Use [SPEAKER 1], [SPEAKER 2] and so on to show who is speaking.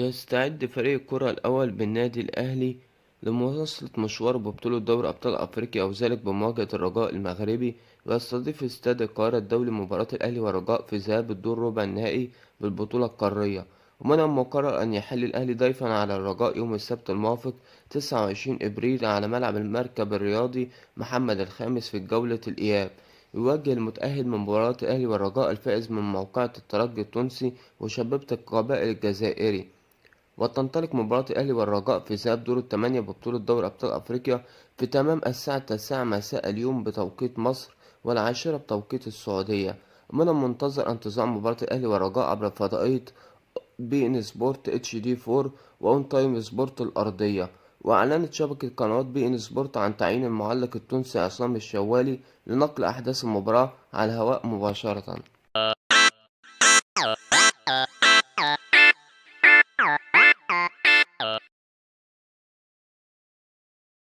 [SPEAKER 1] يستعد فريق الكرة الأول بالنادي الأهلي لمواصلة مشواره ببطولة دوري أبطال أفريقيا وذلك بمواجهة الرجاء المغربي. ويستضيف استاد القاهرة الدولي مباراة الأهلي والرجاء في ذهاب الدور ربع النهائي بالبطولة القارية. ومن المقرر أن يحل الأهلي ضيفا على الرجاء يوم السبت الموافق 29 إبريل على ملعب المركب الرياضي محمد الخامس في جولة الإياب. يواجه المتأهل من مباراة الأهلي والرجاء الفائز من موقعة الترجي التونسي وشبيبة القبائل الجزائري. وتنطلق مباراة الأهلي والرجاء في ذهاب دور الثمانية ببطولة دوري أبطال أفريقيا في تمام الساعة 9 مساء اليوم بتوقيت مصر والعاشرة بتوقيت السعودية. من المنتظر انتظام مباراة الأهلي والرجاء عبر فضائية بي إن سبورت اتش دي 4 وأون تايم سبورت الأرضية. وأعلنت شبكة قنوات بي إن سبورت عن تعيين المعلق التونسي عصام الشوالي لنقل أحداث المباراة على الهواء مباشرة.